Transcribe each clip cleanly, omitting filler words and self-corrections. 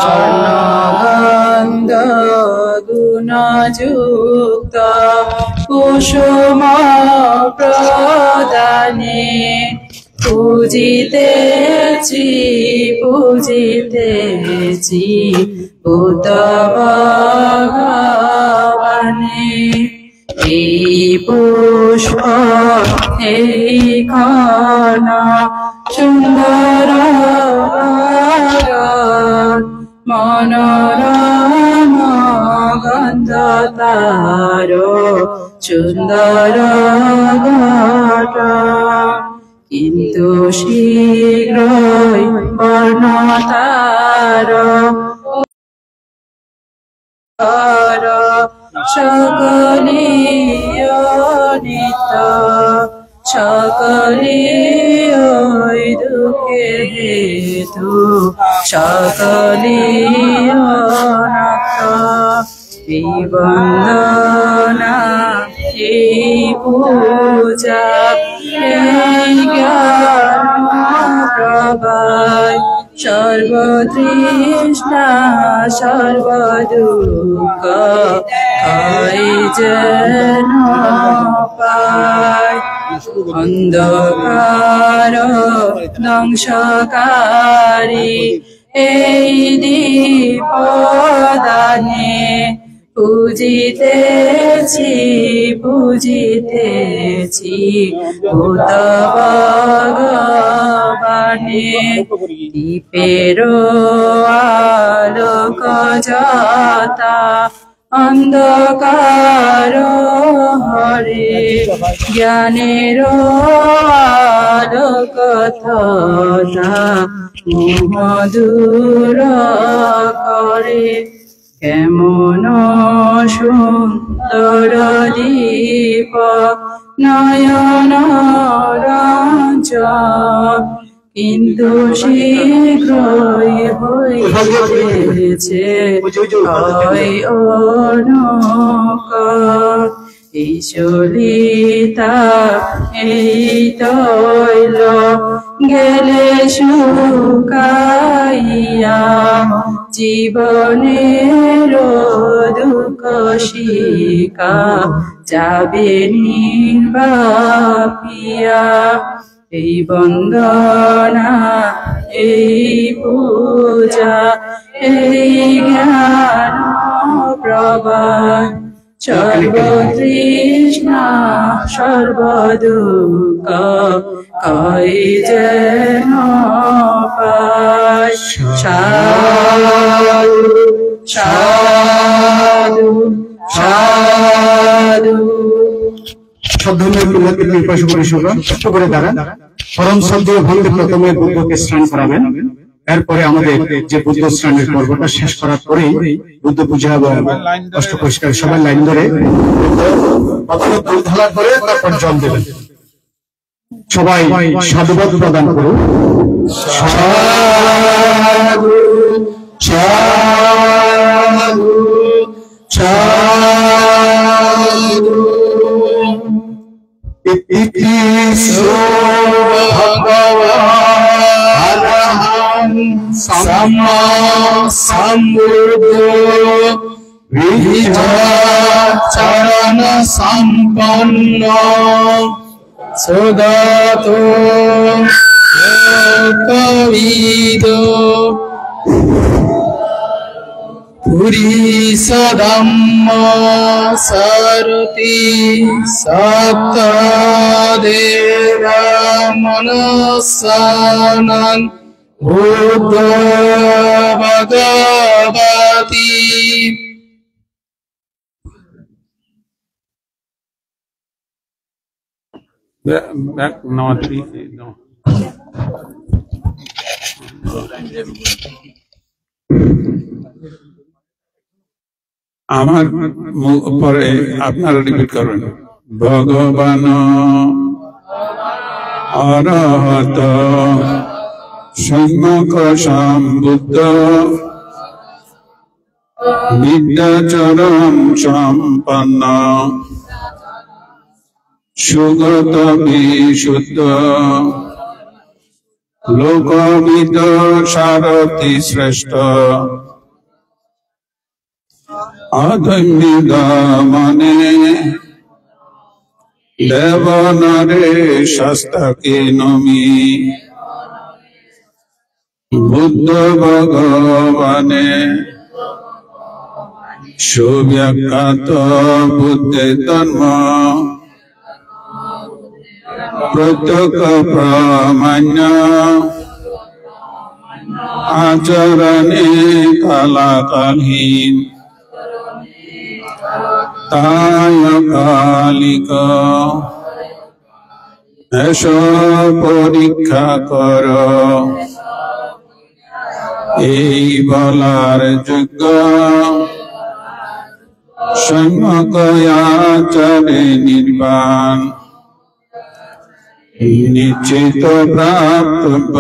স্বর্ণগন্ধ গুণযুক্ত কুসুম প্রদানে পূজিতেছি বুদ্ধ ভগবানে। এই পুষ্প এই ক্ষণ সুন্দর মনোরম গন্ধ তার সুন্দর গঠন, কিন্তু শীঘ্রই বর্ণ তার সকলীয় নিত্য সকলীয় দুঃখের হেতু সকলীয় নাথ। এই বন্দনা এই পূজা এই জ্ঞান প্রভায় সর্বতৃষ্ণা সর্বদুঃখ ক্ষয় যেন পায়। অন্ধকার ধ্বংসকারী এই দীপদানে পূজিতেছি বুদ্ধ ভগবানে। দীপের আলোক যথা অন্ধকার হরে, জ্ঞানের আলোক তথা মোহ দূর করে। কেমন সুন্দর দীপ নয়ন রঞ্জন, কিন্তু শীঘ্রই হইতেছে হয় অনক। এই সলিতা এই তৈল গেলে শুকাইয়া, জীবনের দুঃখ শিকা যাবে নির্বাপিয়া। এই বন্দনা এই পূজা এই জ্ঞান প্রবাদ সর্বতৃষ্ণা সর্বদুঃখ ক্ষয় যেন পায়। সাধু সাধু সাধু। কষ্ট করে দাঁড়ান। পরম শ্রদ্ধেয় ভক্তি প্রথমে বুদ্ধকে স্নান করাবেন, এরপরে আমাদের যে বুদ্ধ স্নানের পর্বটা শেষ করার পরেই বুদ্ধ পূজা এবং কষ্ট পরিষ্কার সবাই লাইন ধরে ঢালা করে তারপর জল দেবেন। সবাই সাধুবাদ প্রদান করুন। সাধু সাধু সাধু। ইতি ভগবান সাম্মা সম্বুদ্ধ বিদ্যাচরণ সম্পন্ন সুগতো লোকবিদো পুরীশ ধম্ম সারথি সপ্তদেব মনসানন বুদ্ধ ভগবতী। Back now, no. আমার পরে আপনারা রিপিট করবেন। ভগবান অরহত সম্যক সম্বুদ্ধ বিদ্যাচরণ সম্পন্ন সুগত বিশুদ্ধ লোকবিদ সারথি শ্রেষ্ঠ অধৈর্য মানে দেবনারে শাস্তাকে নমি বুদ্ধ ভগবানে সুব্যাখ্যাত বুদ্ধে ধর্ম প্রত্যক্ষ প্রামাণ্য আচরণে কালাকালীন তায় কালিক এস পরীক্ষা কর এই বলার যোগ্য সম্যকয়াচারে নির্বাণ নিশ্চিত প্রাপ্তব্য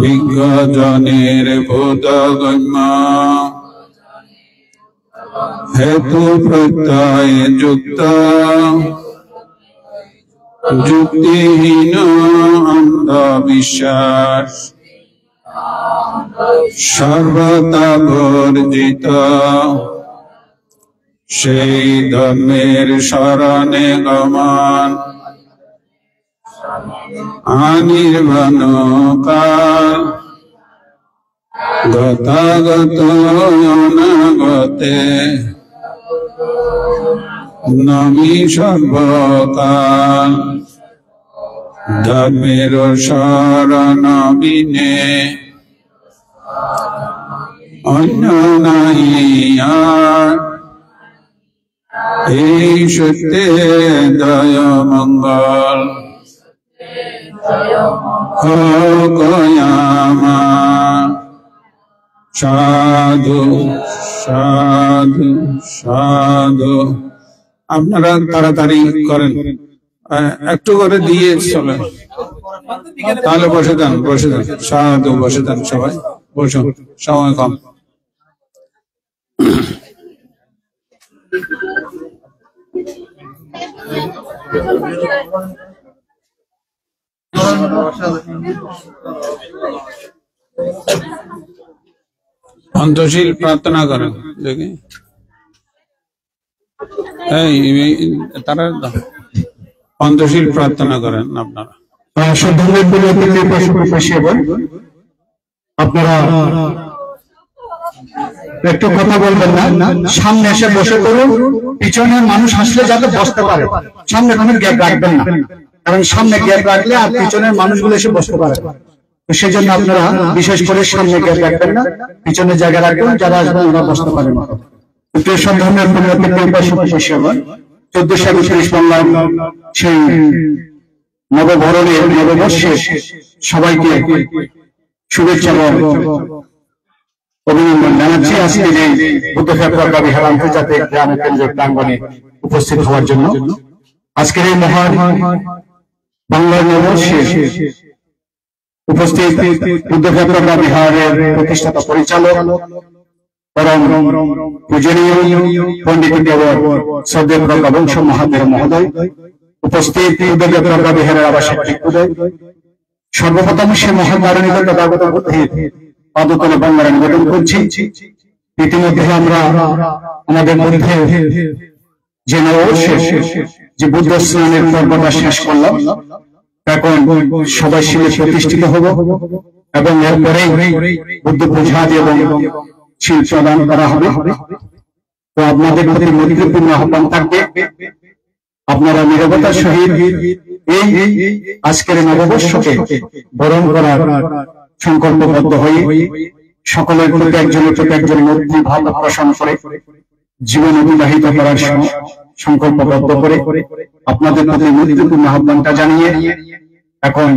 বিজ্ঞজনের বোধগম্য হেতু প্রত্যয় যুক্ত যুক্তিহীন অন্ধবিশ্বাস সর্বদা বর্জিত সেই ধর্মের শরণে গমন অনির্বাণ কাল গতাগত অনাগতে নমি সর্বকাল ধর্মের শরণ বিনে অন্য নাই আর এই সত্যে জয় মঙ্গল কয়ামা সাধু সাধু সাধু। আপনারা তাড়াতাড়ি করেন, একটু করে দিয়ে চলেন, তাহলে বসে যান বসে যান, সাধু বসে যান, সবাই বসুন, সময় কম। অন্তশীল প্রার্থনা করেন, দেখি তারা অন্তশীল প্রার্থনা করেন আপনারা। আপনারা একটু কথা বলবেন না, সামনে এসে বসে করুন, পিছনের মানুষ আসলে যাতে বসতে পারে, সামনে কোনো গ্যাপ রাখবেন না, কারণ সামনে গ্যাপ রাখলে আর পিছনের মানুষগুলো এসে বসতে পারে। তো সেই জন্য আপনারা বিশেষ করে সামনে গ্যাপ রাখবেন না, পিছনের জায়গা রাখবেন, যারা আসবেন ওরা বসতে পারেন। সব ধরনের 1431 বাংলায় সেই নববরণের নববর্ষে সবাইকে শুভেচ্ছা অভিনন্দন জানাচ্ছি। আজকে যে বুদ্ধক্ষেত্র বিহার আন্তর্জাতিক গ্রাম কেন্দ্রের প্রাঙ্গণে উপস্থিত হওয়ার জন্য আজকের এই মহান বাংলার নববর্ষে উপস্থিত বুদ্ধক্ষেত্র বিহারের প্রতিষ্ঠাতা পরিচালক পরম পূজনীয় পণ্ডিত শ্রদ্ধেয় প্রজ্ঞাবংশ মহাদেব মহোদয়, উপস্থিত বুদ্ধক্ষেত্র বিহারের আবাসিক ব্যক্তিদ্বয়, সর্বপ্রথম সে মহান দারুণিক তথাগত বুদ্ধির পাদতলে বাংলার নিবেদন করছি। ইতিমধ্যে আমরা আমাদের মধ্যে যে নববর্ষে যে বুদ্ধ স্নানের পর্বটা শেষ করলাম, এখন সবাই শিলে প্রতিষ্ঠিত হব এবং এরপরে বুদ্ধ প্রসাদ এবং শিল প্রদান করা হবে। তো আপনাদের প্রতি মৈত্রীপূর্ণ আহ্বান থাকবে, আপনারা নীরবতার সহিত এই আজকের নববর্ষকে বরণ করার সংকল্পবদ্ধ হয়ে সকলের প্রতি একজনের প্রতি একজন মৈত্রী ভাব পোষণ করে জীবন অতিবাহিত করার সংকল্পবদ্ধ করে আপনাদের প্রতি মৈত্রীপূর্ণ আহ্বানটা জানিয়ে এখন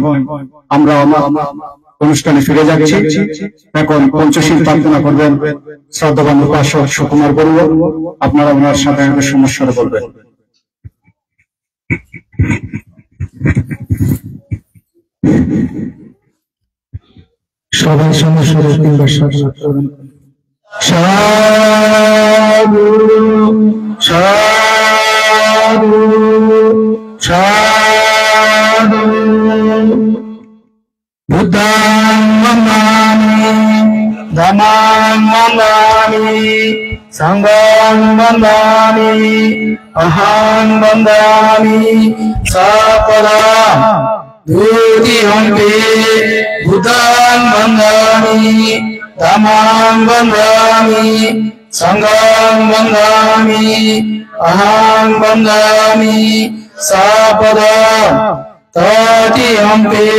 আমরা অনুষ্ঠানে ফিরে যাচ্ছি। এখন পঞ্চশীল প্রার্থনা করবেন শ্রদ্ধাবান উপাসক সুকুমার বড়ুয়া, আপনারা ওনার সাথে সমস্যার বলবেন। সবাই সমস্যা সাধু সাধু সাধু Dhammam bandhami Sangham bandhami Aham bandhami Sapadam Dutiyampi Buddham bandhami Dhammam bandhami Sangham bandhami Aham bandhami Sapadam Tatiyampi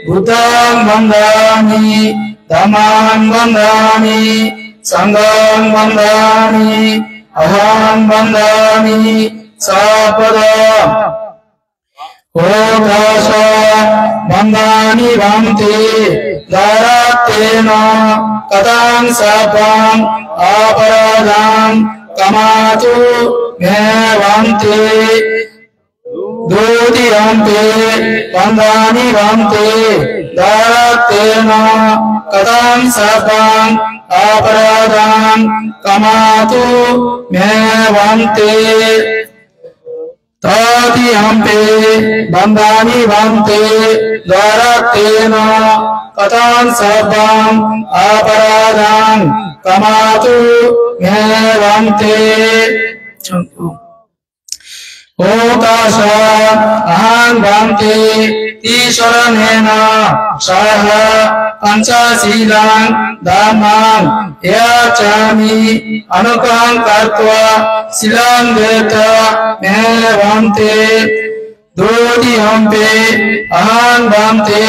Buddham bandhami Dhammam bandhami Sangham bandhami Aham bandhami Sapadam Odasha bandhani bhamti dharatena kadam sapam aparadam kamatu me bhamti Dutiyampi bandhani bhamti dharatena kadam sapam aparadam kamatu me bhamti Tatiyampi bandhani bhamti dharatena kadam sapam aparadam kamatu me bhamti Okasha aham bhamti tisharanena saha panchasilang dhammam yachami anukam kartva silang veta me bhamti Dutiyampi aham bhamti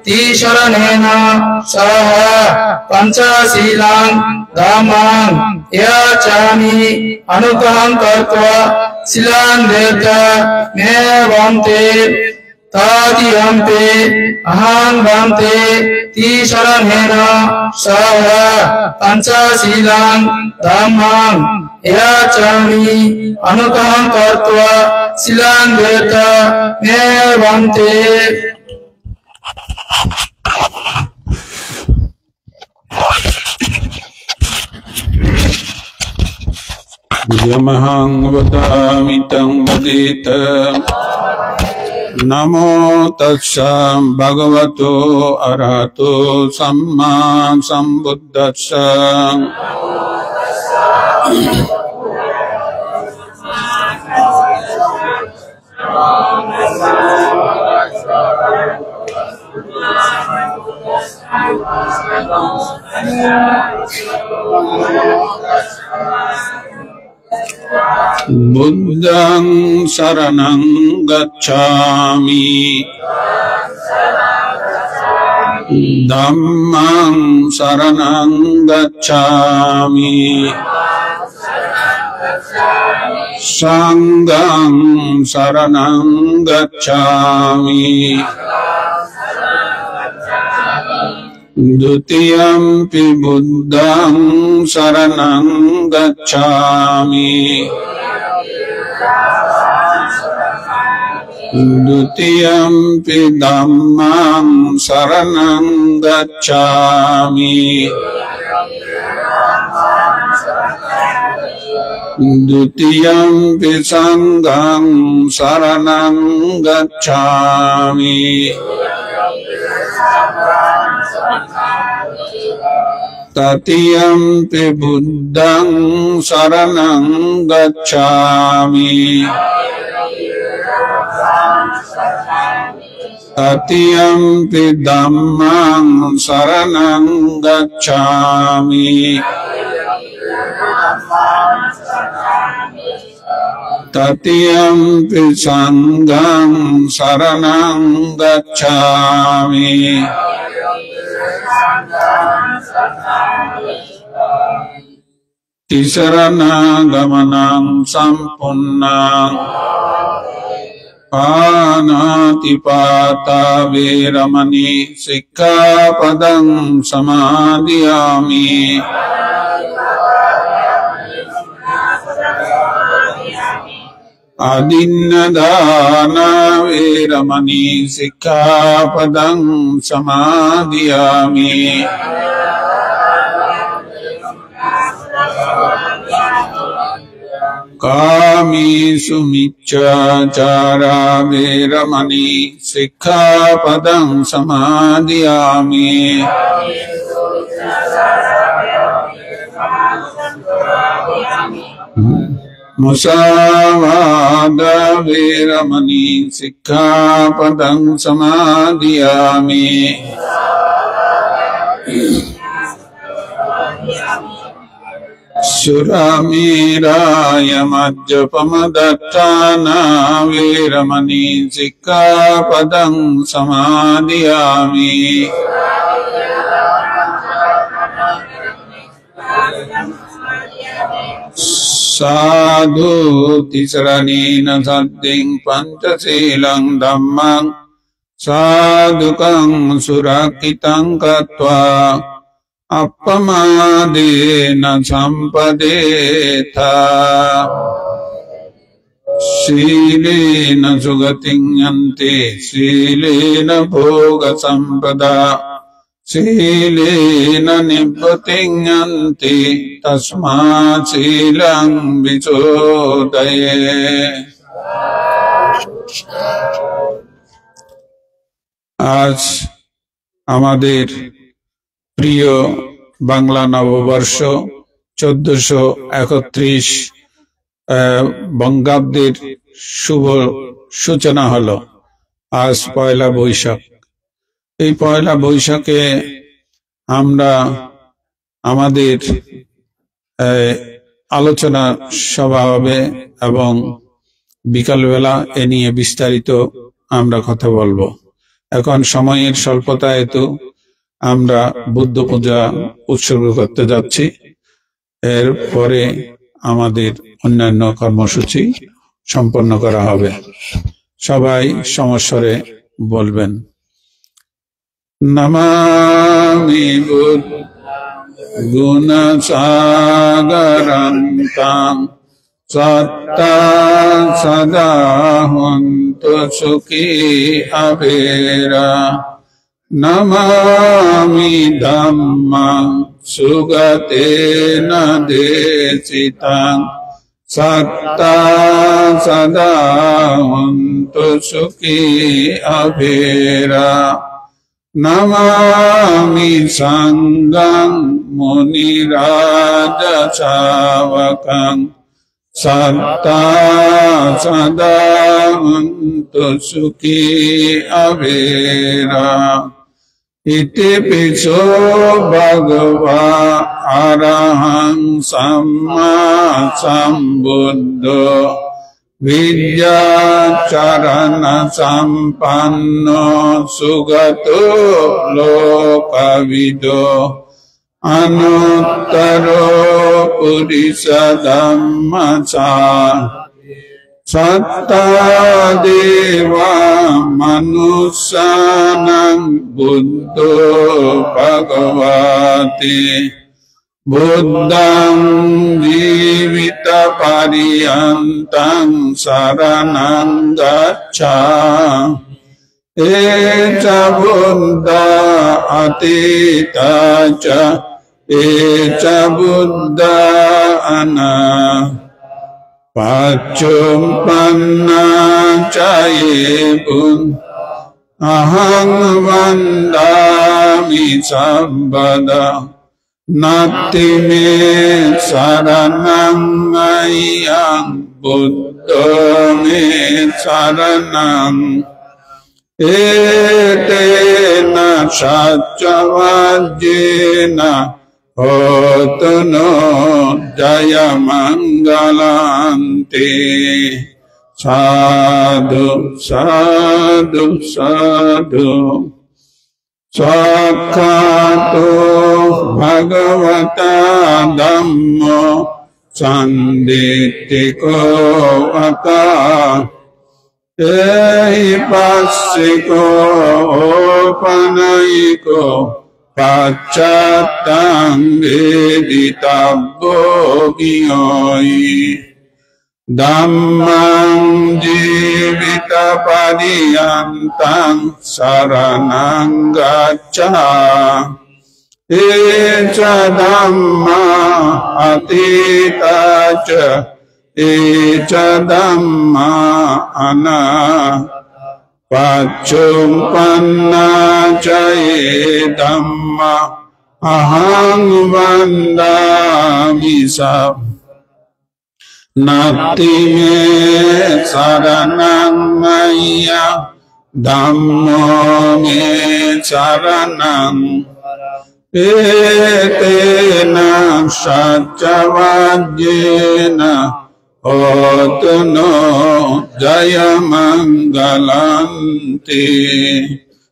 tisharanena saha panchasilang dhammam yachami anukam kartva silang veta me bhamti Tatiyampi aham bhamti tisharanena saha panchasilang dhammam yachami anukam kartva silang veta me bhamti Yamahang vadami tang vadita Namo tassa bhagavato arahato samma sambuddhassa Buddhang saranang gacchami Dhammang saranang gacchami Sanghang saranang gacchami Dutiyampi Buddhang saranang gacchami Dutiyampi Dhammam saranang gacchami Dutiyampi Sangham saranang gacchami Tatiyampi Buddhang saranang gacchami Tatiyampi Dhammang saranang gacchami Tatiyampi Sangham saranang gacchami Tisarana gamanang sampunnang Panatipata veramani sikkhapadang samadhiyami Adinnadana veramani sikkhapadang samadhiyami Kamisu miccacara veramani sikkhapadang samadhiyami मुसावादा Veeramani सिक्खापदं समादियामि सुरामीराय मज्जपमदत्ताना Veeramani सिक्खापदं समादियामि साधु तिसरणेन सद्दिं पंचशीलं धम्मं साधुकं सुरक्षितं कृत्वा अपमादेन संपदेथ शीलेन सुगतिं यन्ति शीलेन भोगसम्पदा शीलेन निवृत्तिं यन्ति तस्मात् शीलं विशोधये। आज আমাদের প্রিয় বাংলা নববর্ষ 1431 বঙ্গাব্দের শুভ সূচনা হলো। আজ পয়লা বৈশাখ। এই পয়লা বৈশাখে আমরা আমাদের আলোচনা সভা হবে এবং বিকালবেলা এ নিয়ে বিস্তারিত আমরা কথা বলবো। এখন সময়ের স্বল্পতা হেতু আমরা বুদ্ধ পূজা উৎসর্গ করতে যাচ্ছি। এরপরে আমাদের অন্যান্য কর্মসূচি সম্পন্ন করা হবে। সবাই সমস্বরে বলবেন। নমামি গুণসাগরন্তাং সত্তা সদা হন্তু সুখী আবেরা নমামি ধম্মং সুগতেন দেশিতাং সত্তা সদা হন্তু সুখী আবেরা নমামি সংঘং মুনিরাজ শাবকং সত্তা সদা হন্তু সুখী আবেরা ইতি পিছো ভগবা আরহং সম্মা সম্বুদ্ধ বিদ্যাচরণ সম্পন্ন সুগতো লোকবিদো অনুত্তর পুরিষ ধম্মচার সত্তা দেবা মনুষ্যানাং বুদ্ধ ভগবতে বুদ্ধং জীবিত পর্যন্তং শরণং গচ্ছা এচ বুদ্ধ অতীত চ এচ বুদ্ধ অনা পাচুম্পন্না চায়ে বুদ্ধ অহং বন্দামি সর্বদা নাতি মে শরণং আয়ং বুদ্ধ মে শরণং এতেন সত্যবাজ্যেন হোতু নো জয় মঙ্গলান্তে। সাধু সাধু সাধু সাক্ষাতো ভগবতা ধম্ম সন্দিত্তিকো অকা এই পাশ্চিকো ওপনয়িকো পাশ্চাত্যাং বেদিতব্য বিয়য়ি ধম্মং জীবিত পর্যন্তং শরণং গচ্ছা এচ ধম্মা অতীত চ এচ ধম্মা অনা পাচুম্পন্না চ এ ধম্মা অহং বন্দামি সা Nati me saranang maya Dhammo me saranang Etena satcavajjena Otuno jaya mangalanti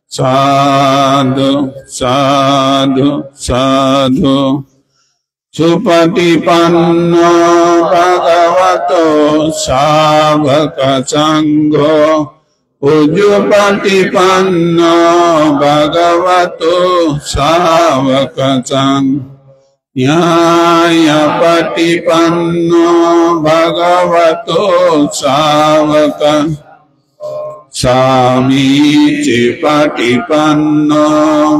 Sadhu, sadhu, sadhu Supatipanno bhagavato savaka sangho Ujjupatipanno bhagavato savaka sangho Nyayapatipanno bhagavato savaka Samicipatipanno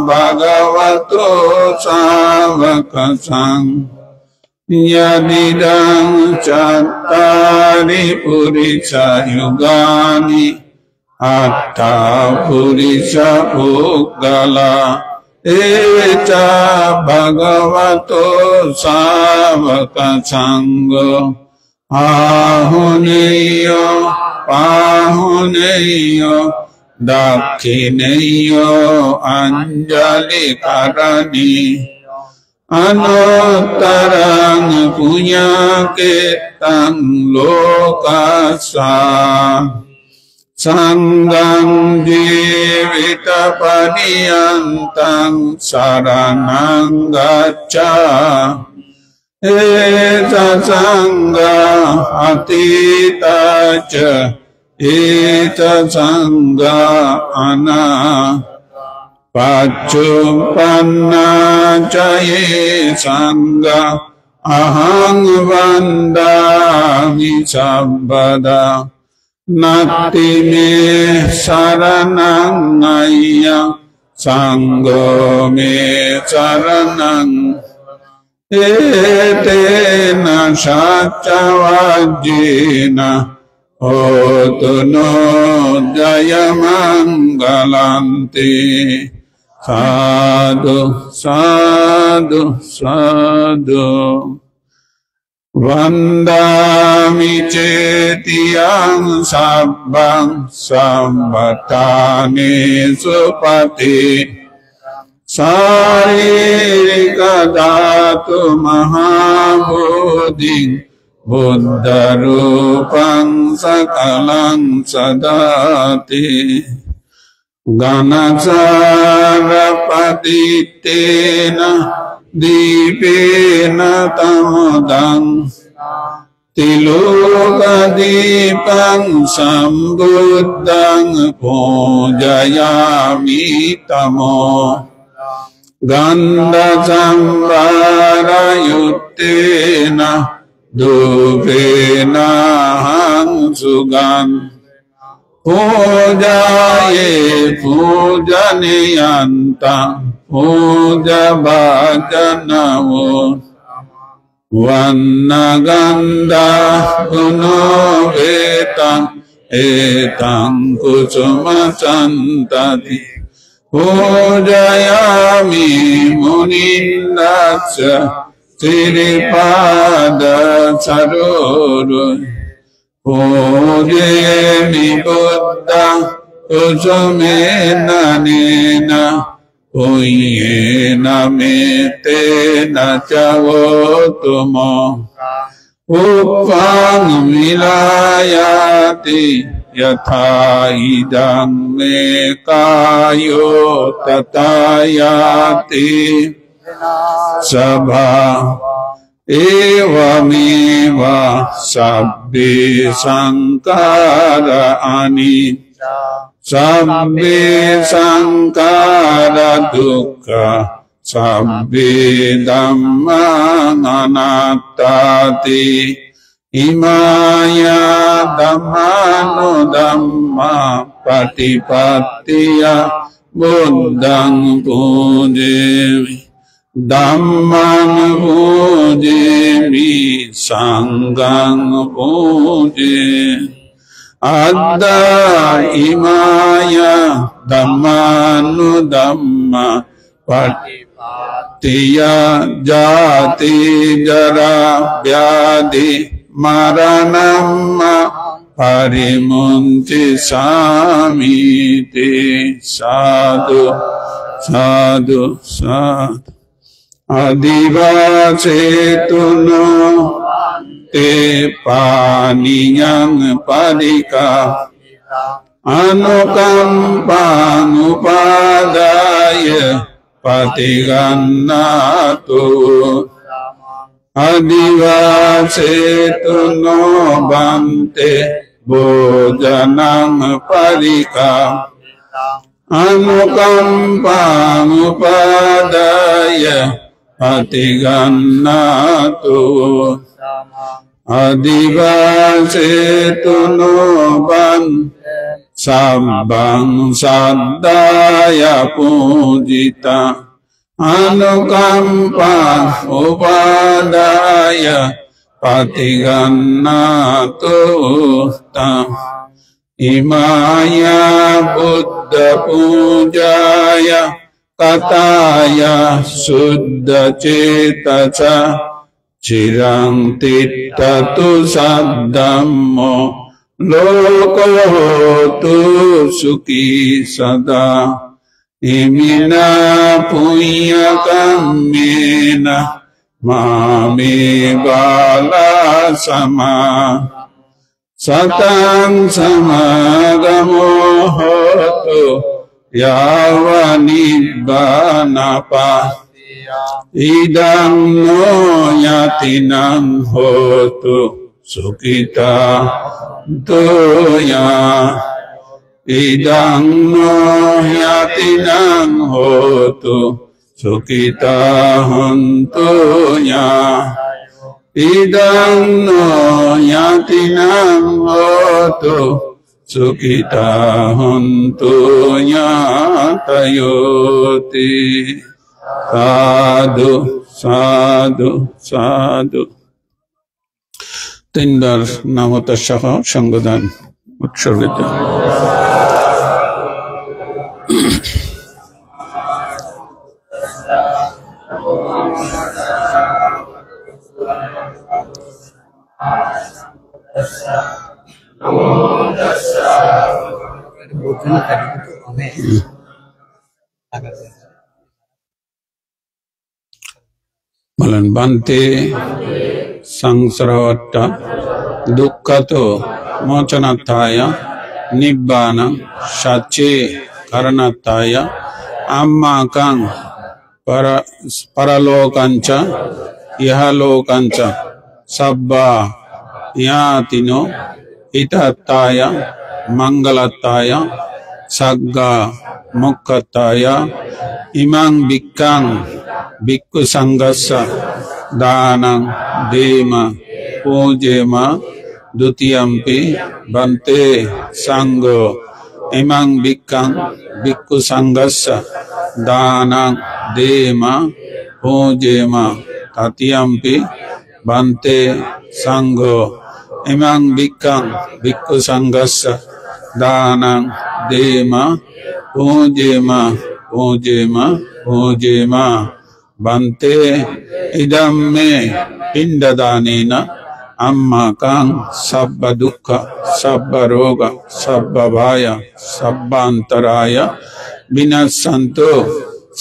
bhagavato savaka sangho Yadidang cattari purisa yugani Atta purisa puggala Eca bhagavato savaka sangho Ahuneyo Pahuneyo Dakhineyo Anjali karani Anuttarang punyaketang lokasa Sanghang jivita padiyantang saranang gaccha Eta sangha atita ca Eta sangha ana Paccupanna caye sangha Ahang vandami sabbada Nati me saranang ayya Sangho me saranang Etena satcavajjena Otuno jaya mangalanti Sadhu, sadhu, sadhu Vandami cetiyang sabbang sambatani supati Saririka dhatu mahabodhing Buddha rupang sakalang sadati Ganasara patitena dipena tamodang Tiloka dipang sambuddhang pujayami tamo Ganda sambara yuttena Dupena hang sugan Pujaye pujaniyanta Puja bhajanavo Vannagandha gunaveta Etang kusuma santati Pujayami munindasya Siripada saruru Pujayami buddha kusumena nena Uyena metena cavotumo Upang vilayati Yatha idang me kayo tatayati Sabha evameva sabbe sankara ani Sabbe sankara dukkha sabbe dhamma anattati imaya dhammano dhamma patipattiya buddhang pujemi dhammang pujemi sanghang pujemi Adda imaya dhammanu dhamma patipattiya jati jara vyadhi maranamma parimunti samite. Sadhu, sadhu, sadhu. Adivacetuno te paniyang padika anukampang upadaya patigannatu. Adivacetuno bante bojanang padika anukampang upadaya patigannatu. Adivacetuno bante sabbang saddaya pujita anukampang upadaya patigannatu. Imaya buddha pujaya kataya suddha cetasa cirang tittatu saddhammo lokotu sukhi sada. Imina punya kammena mami bala sama satang samagamo hotu yavanibbanapa idang no yatinang hotu sukita toya. Idang no yatinang hotu sukita hontuya. Idang no yatinang hotu sukita hontuya tayoti. Sadhu, sadhu, sadhu. তিনবার নামতা সহ সঙ্গদান উৎসর্গিত। বলেন বান্তে সংসারটা দুঃখতো মোচনাথায় নিব্বান সাচে কারণাথায় আম্মাকাং পরলোকাঞ্চ ইহলোকাঞ্চ সব্বা ইয়াতিনো ইতাত্তায় মঙ্গলাত্তায় সাগ্গা মুখ্যতায় ইমাং বিক্কাং ভিক্ষু সংঘস্য দানং দেমা পূজেমা দ্বিতীয়ম্পি বন্তে সংঘো ইমাং ভিক্ষাং ভিক্ষু সংঘস্য দানং দেমা পূজেমা তৃতীয়ম্পি বন্তে সংঘো ইমাং ভিক্ষাং ভিক্ষু সংঘস্য দানং দেমা পূজেমা পূজেমা পূজেমা bante idam me pindadanena ammakang sabba dukkha sabba roga sabba bhaya sabbantaraya vinassanto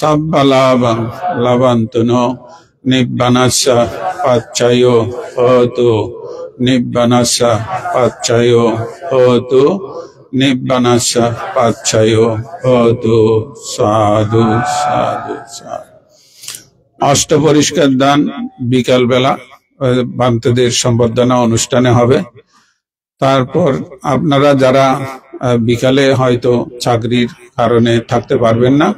sabba labang lavantuno nibbanassa paccayo hotu nibbanassa paccayo hotu nibbanassa paccayo hotu. Sadhu, sadhu, sadhu. অষ্ট পরিষ্কার দান বিকাল বেলা বান্তেদের সম্বর্ধনা অনুষ্ঠানে হবে। তারপর আপনারা যারা বিকালে হয়তো চাকরির কারণে থাকতে পারবেন না,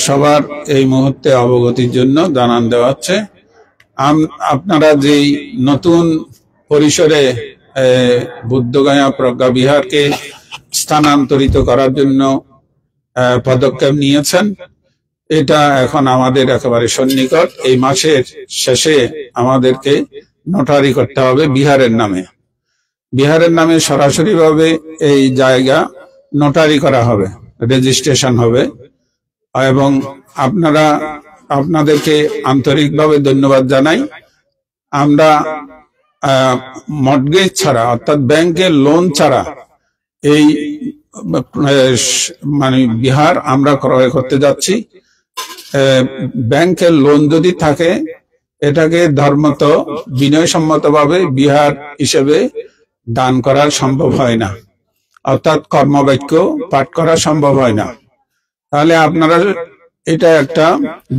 সবার এই মুহূর্তে অবগতির জন্য জানান দেওয়া হচ্ছে, আপনারা যেই নতুন পরিসরে বুদ্ধগয়া প্রজ্ঞা বিহারকে স্থানান্তরিত করার জন্য পদক্ষেপ নিয়েছেন, এটা এখন আমাদের একেবারে সন্নিকট। এই মাসের শেষে আমাদেরকে নোটারি করতে হবে বিহারের নামে। বিহারের নামে সরাসরি ভাবে এই জায়গা নোটারি করা হবে, রেজিস্ট্রেশন হবে। এবং আপনাদেরকে আন্তরিকভাবে ধন্যবাদ জানাই। আমরা মর্টগেজ ছাড়া অর্থাৎ ব্যাংকের লোন ছাড়া এই মানে বিহার আমরা ক্রয় করতে যাচ্ছি। ব্যাংকের লোন যদি থাকে এটাকে ধর্মত বিনয়সম্মত ভাবে বিহার হিসেবে দান করা সম্ভব হয় না, অর্থাৎ কর্মবাক্য পাঠ করা সম্ভব হয় না। তাহলে আপনারা এটা একটা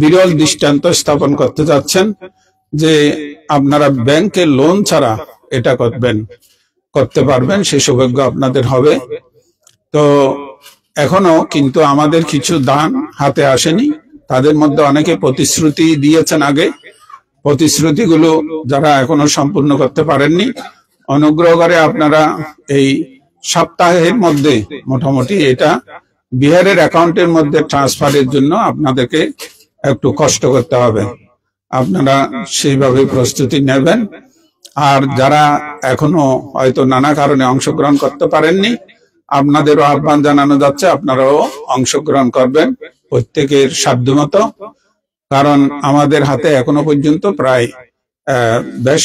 বিরল দৃষ্টান্ত স্থাপন করতে যাচ্ছেন যে আপনারা ব্যাংকের লোন ছাড়া এটা করতে পারবেন, সে সৌভাগ্য আপনাদের হবে। তো এখনো কিন্তু আমাদের কিছু দান হাতে আসেনি। তাদের মধ্যে অনেকে প্রতিশ্রুতি দিয়েছেন আগে, প্রতিশ্রুতিগুলো যারা এখনো সম্পূর্ণ করতে পারেননি, অনুগ্রহ করে আপনারা এই সপ্তাহের মধ্যে মোটামুটি এটা বিহারের অ্যাকাউন্টের মধ্যে ট্রান্সফারের জন্য আপনাদেরকে একটু কষ্ট করতে হবে। আপনারা সেইভাবে প্রস্তুতি নেবেন। আর যারা এখনো হয়তো নানা কারণে অংশগ্রহণ করতে পারেননি, আপনাদেরও আহ্বান জানানো যাচ্ছে আপনারাও অংশগ্রহণ করবেন প্রত্যেকের সাধ্যমতো। কারণ আমাদের হাতে এখনো পর্যন্ত প্রায় বেশ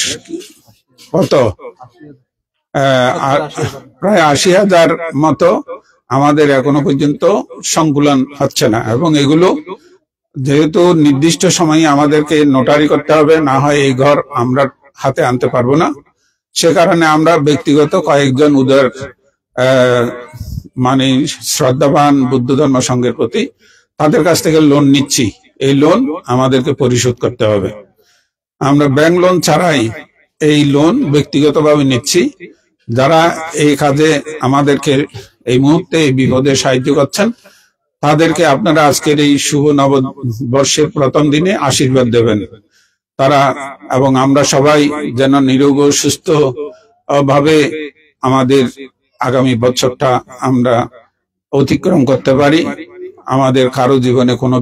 প্রায় ৮০,০০০ মতো আমাদের এখনো পর্যন্ত সংকুলন হচ্ছে না, এবং এগুলো যেহেতু নির্দিষ্ট সময়ে আমাদেরকে নোটারি করতে হবে, না হয় এই ঘর আমরা হাতে আনতে পারবো না। সে কারণে আমরা ব্যক্তিগত কয়েকজন উদার মানে শ্রদ্ধাবান বুদ্ধ ধর্ম সংঘের প্রতি তাদের কাছ থেকে লোন নিচ্ছি। এই লোন আমাদেরকে পরিশোধ করতে হবে। আমরা ব্যাংক লোন ছাড়াই এই লোন ব্যক্তিগতভাবে নিচ্ছি। যারা এই কাজে আমাদেরকে এই মুহূর্তে এই বিপদে সাহায্য করছেন তাদেরকে আপনারা আজকের এই শুভ নববর্ষের প্রথম দিনে আশীর্বাদ দেবেন। তারা এবং আমরা সবাই যেন নিরোগ ও সুস্থ ভাবে আমাদের আগামী বছরটা আমরা অতিক্রম করতে পারি, আমাদের কারো জীবনে কোনো